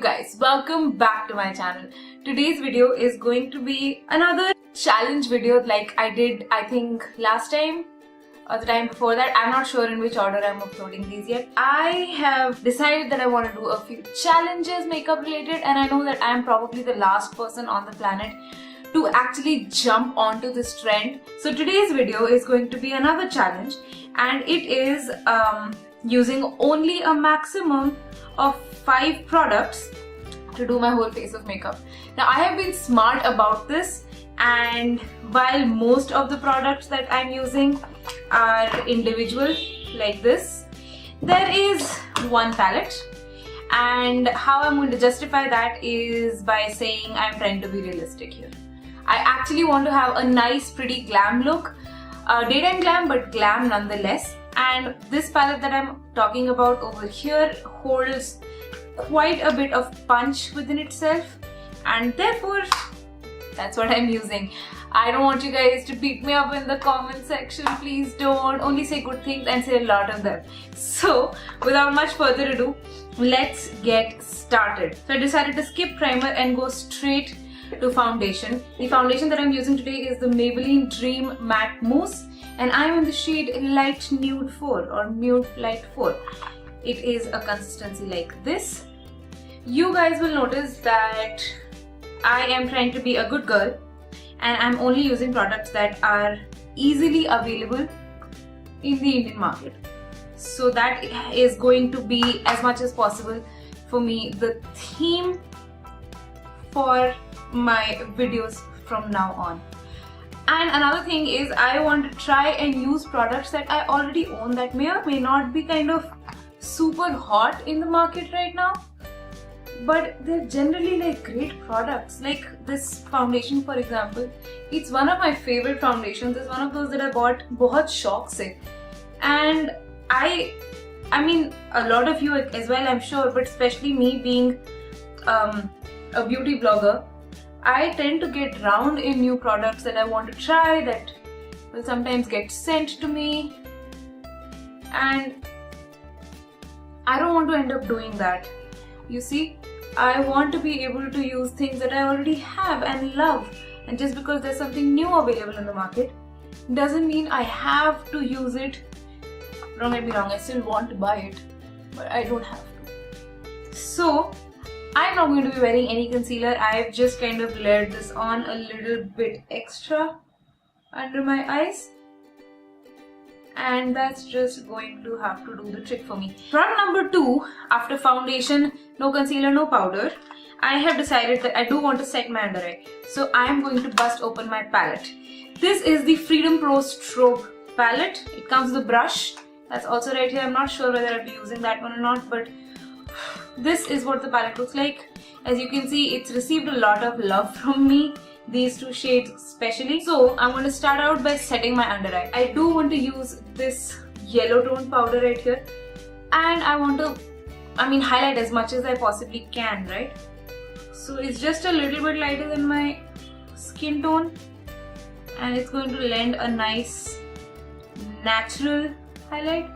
guys, welcome back to my channel. Today's video is going to be another challenge video like I did I think last time or the time before that. I'm not sure in which order I'm uploading these yet. I have decided that I want to do a few challenges makeup related, and I know that I'm probably the last person on the planet to actually jump onto this trend. So today's video is going to be another challenge, and it is using only a maximum of 5 products to do my whole face of makeup. Now I have been smart about this, and while most of the products that I'm using are individual like this, there is one palette, and how I'm going to justify that is by saying I'm trying to be realistic here. I actually want to have a nice pretty glam look, daytime glam but glam nonetheless, and this palette that I'm talking about over here holds quite a bit of punch within itself, and therefore that's what I'm using. I don't want you guys to beat me up in the comment section, please don't. Only say good things and say a lot of them. So without much further ado, let's get started. So I decided to skip primer and go straight to foundation. The foundation that I'm using today is the Maybelline Dream Matte Mousse, and I'm in the shade Light Nude 4 or Nude Light 4. It is a consistency like this. You guys will notice that I am trying to be a good girl, and I'm only using products that are easily available in the Indian market. So that is going to be, as much as possible for me, the theme for my videos from now on. And another thing is, I want to try and use products that I already own that may or may not be kind of super hot in the market right now, but they're generally like great products. Like this foundation, for example, it's one of my favorite foundations. It's one of those that I bought बहुत शौक से, and I mean a lot of you as well, I'm sure, but especially me being a beauty blogger, I tend to get drowned in new products that I want to try that will sometimes get sent to me, and I don't want to end up doing that. You see, I want to be able to use things that I already have and love, and just because there's something new available in the market doesn't mean I have to use it. Don't get me wrong, I still want to buy it, but I don't have to. So I'm not going to be wearing any concealer. I've just kind of layered this on a little bit extra under my eyes, and that's just going to have to do the trick for me. Product number 2, after foundation, no concealer, no powder, I have decided that I do want to set my under eye. So I am going to bust open my palette. This is the Freedom Pro Strobe palette. It comes with a brush that's also right here. I'm not sure whether I'll be using that one or not, but this is what the palette looks like. As you can see, it's received a lot of love from me, these 2 shades especially. So I'm going to start out by setting my under eye. I do want to use this yellow tone powder right here, and I want to, highlight as much as I possibly can, right? So it's just a little bit lighter than my skin tone, and it's going to lend a nice natural highlight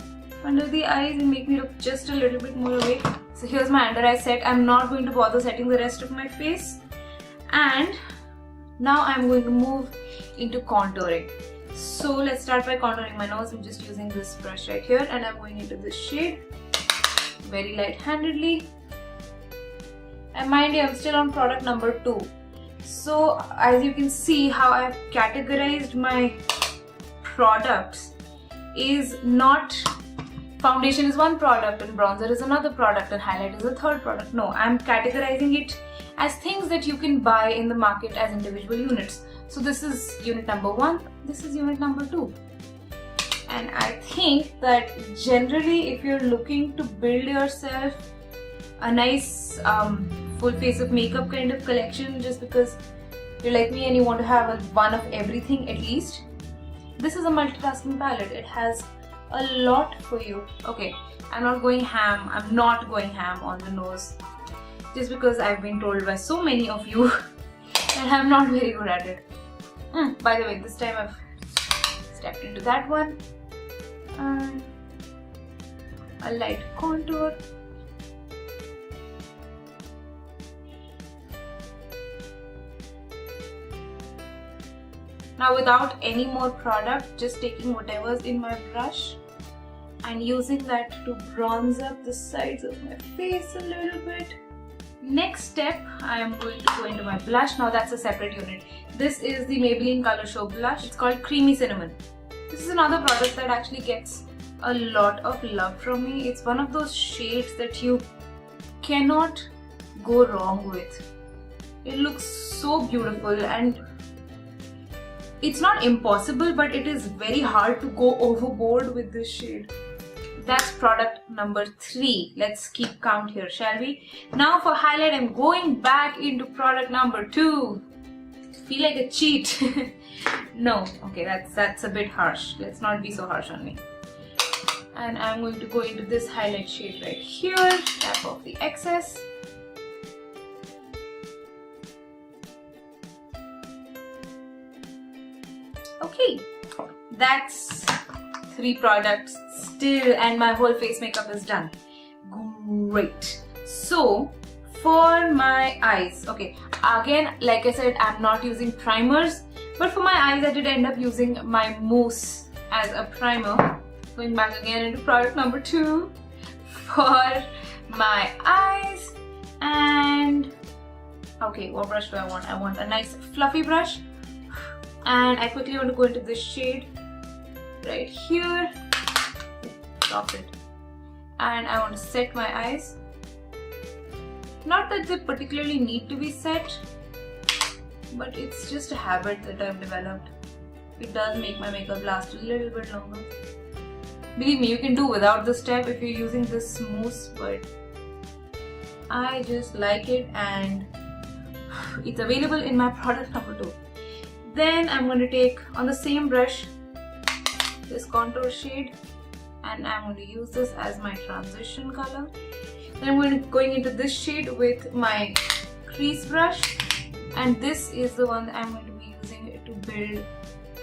under the eyes and make me look just a little bit more awake. So here's my under eye set. I'm not going to bother setting the rest of my face, and now I'm going to move into contouring. So let's start by contouring my nose. I'm just using this brush right here, and I'm going into this shade very light-handedly. And mind you, I'm still on product number 2. So as you can see, how I've categorized my products is not foundation is one product and bronzer is another product and highlight is a third product. No, I'm categorizing it as things that you can buy in the market as individual units. So this is unit number 1, this is unit number 2. And I think that generally, if you're looking to build yourself a nice full face of makeup kind of collection, just because you're like me and you want to have one of everything at least, this is a multitasking palette. It has a lot for you. Okay, I'm not going ham on the nose, just because I've been told by so many of you that I'm not very good at it. By the way, this time I've stepped into that one, and a light contour, Now without any more product, just taking whatever's in my brush and using that to bronze up the sides of my face a little bit. Next step, I am going to go into my blush. Now that's a separate unit. This is the Maybelline Colourshow blush. It's called Creamy Cinnamon. This is another product that actually gets a lot of love from me. It's one of those shades that you cannot go wrong with. It looks so beautiful, and it's not impossible, but it is very hard to go overboard with this shade. That's product number 3. Let's keep count here, shall we? Now for highlight, I'm going back into product number 2. Feel like a cheat. No, okay, that's a bit harsh. Let's not be so harsh on me. And I'm going to go into this highlight shade right here, tap off the excess. Okay, that's 3 products still, and my whole face makeup is done. Great. So for my eyes, okay, again, like I said, I'm not using primers, but for my eyes I did end up using my Mousse as a primer. Going back again into product number 2 for my eyes. And okay, what brush do I want? I want a nice fluffy brush, and I quickly want to go into this shade right here. Drop it. And I want to set my eyes. Not that they particularly need to be set, but it's just a habit that I've developed. It does make my makeup last a little bit longer. Believe me, you can do without this step if you're using this mousse, but I just like it, and it's available in my product number 2. Then I'm going to take, on the same brush, this contour shade, and I'm going to use this as my transition color. Then I'm going into this shade with my crease brush, and this is the one that I'm going to be using to build,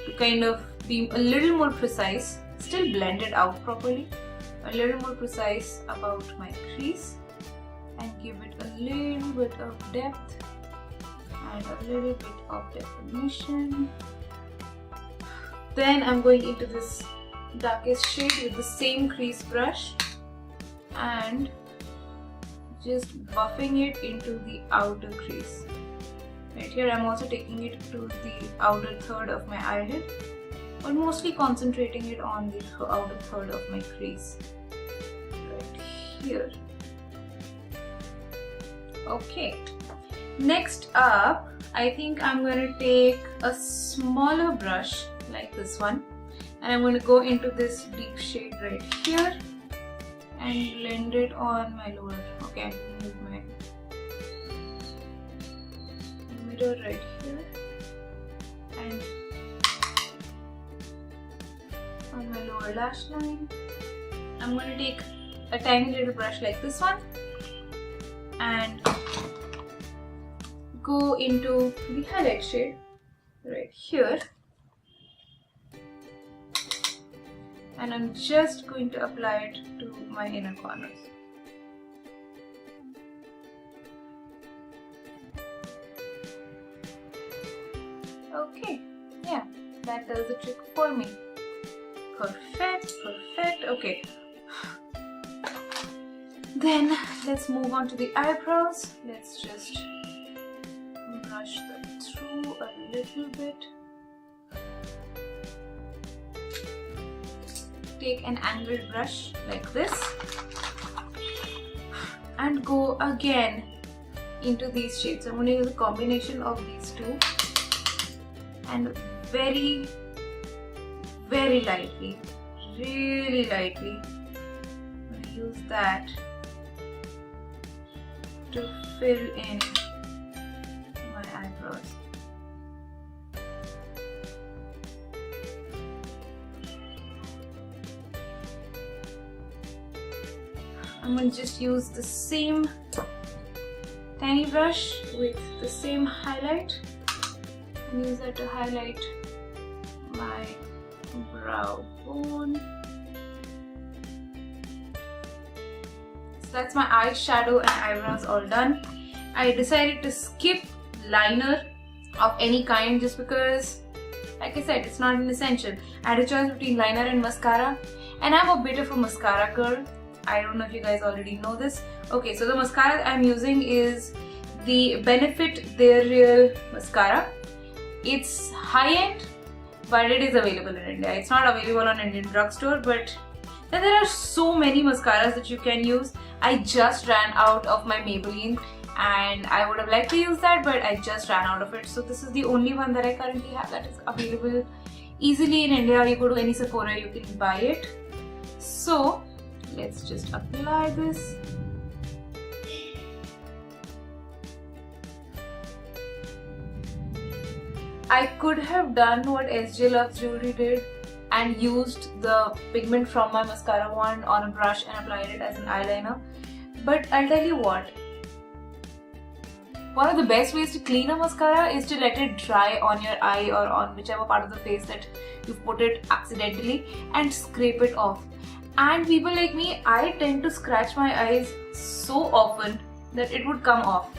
to kind of be a little more precise, still blend it out properly, a little more precise about my crease, and give it a little bit of depth and a little bit of definition. Then I'm going into this darkest shade with the same crease brush and just buffing it into the outer crease. Right here I'm also taking it to the outer third of my eyelid, but mostly concentrating it on the outer third of my crease. Right here. Okay. Next up, I think I'm going to take a smaller brush like this one, and I'm going to go into this deep shade right here and blend it on my lower. Okay, I'm going to move my mirror right here and on my lower lash line. I'm going to take a tiny little brush like this one and go into the highlight shade right here, and I'm just going to apply it to my inner corners. Okay, yeah, that does the trick for me. Perfect, perfect. Okay. Then let's move on to the eyebrows. Let's just brush them through a little bit. Take an angled brush like this and go again into these shades. I'm going to use a combination of these two and very, very lightly, really lightly, I'm going to use that to fill in my eyebrows. I'm going to just use the same tiny brush with the same highlight and use that to highlight my brow bone. So that's my eyeshadow and eyebrows all done. I decided to skip liner of any kind just because like I said, it's not an essential. I had a choice between liner and mascara, and I'm a bit of a mascara girl. I don't know if you guys already know this. Okay, so the mascara I'm using is the Benefit Their Real mascara. It's high-end, but it is available in India. It's not available on Indian drugstore, but then there are so many mascaras that you can use. I just ran out of my Maybelline, and I would have liked to use that, but I just ran out of it. So this is the only one that I currently have that is available easily in India. You go to any Sephora, you can buy it. So let's just apply this. I could have done what SJ Loves Jewelry did and used the pigment from my mascara wand on a brush and applied it as an eyeliner. But I'll tell you what. One of the best ways to clean a mascara is to let it dry on your eye or on whichever part of the face that you've put it accidentally and scrape it off. And people like me, I tend to scratch my eyes so often that it would come off.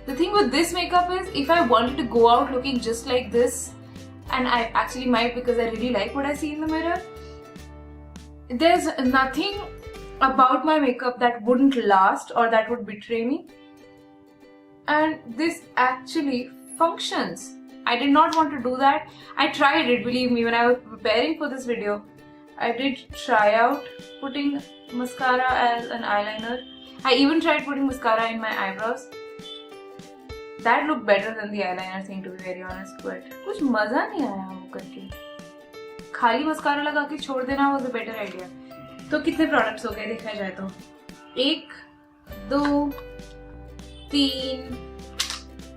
The thing with this makeup is, if I wanted to go out looking just like this, and I actually might because I really like what I see in the mirror, there's nothing about my makeup that wouldn't last or that would betray me. And this actually functions. I did not want to do that. I tried it, believe me, when I was preparing for this video. I did try out putting mascara as an eyeliner. I even tried putting mascara in my eyebrows. That looked better than the eyeliner thing, to be very honest, but कुछ मजा नहीं आया वो करके. खाली mascara लगा के छोड़ देना was a better idea. तो कितने products हो गए देखा जाए तो? 1, 2, 3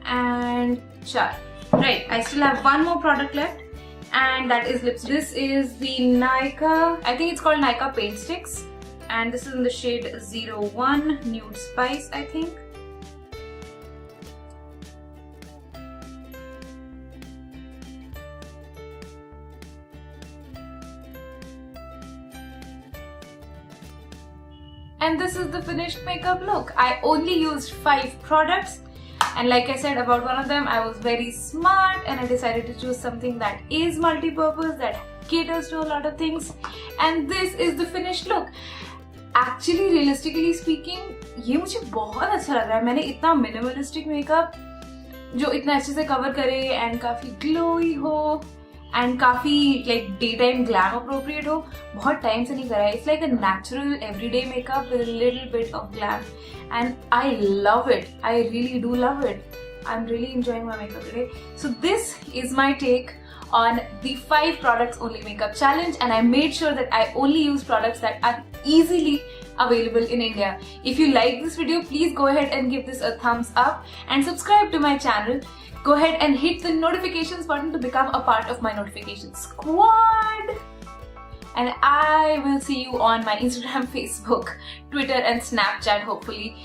and 4. Right, I still have one more product left, and that is lipstick. This is the Nykaa, I think it's called Nykaa Paintsticks, and this is in the shade 01 Nude Spice, I think. And this is the finished makeup look. I only used 5 products, and like I said about one of them, I was very smart and I decided to choose something that is multi-purpose, that caters to a lot of things, and this is the finished look. Actually, realistically speaking, ये मुझे बहुत अच्छा लग रहा है. मैंने इतना minimalistic makeup जो इतना अच्छे से cover करे and काफी glowy हो and काफी like daytime glam appropriate हो, बहुत time से नहीं करा है. It's like a natural everyday makeup with a little bit of glam, and I love it. I really do love it. I'm really enjoying my makeup today. So this is my take on the 5 products only makeup challenge, and I made sure that I only use products that are easily available in India. If you like this video, please go ahead and give this a thumbs up and subscribe to my channel. Go ahead and hit the notifications button to become a part of my notification squad. And I will see you on my Instagram, Facebook, Twitter and Snapchat hopefully.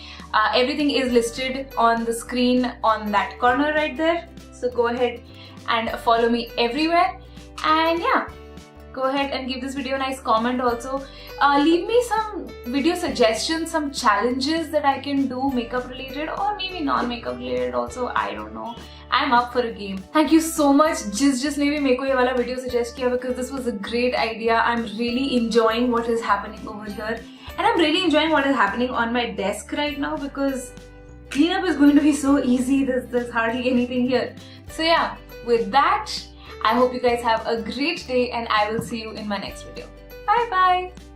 Everything is listed on the screen on that corner right there. So go ahead and follow me everywhere. And yeah, go ahead and give this video a nice comment also. Leave me some video suggestions, some challenges that I can do makeup related or maybe non-makeup related also. I don't know. I'm up for a game. Thank you so much जिसने भी मेरे को ये वाला video suggest किया, because this was a great idea. I'm really enjoying what is happening over here, and I'm really enjoying what is happening on my desk right now because cleanup is going to be so easy. There's hardly anything here. So yeah, with that, I hope you guys have a great day, and I will see you in my next video. Bye bye.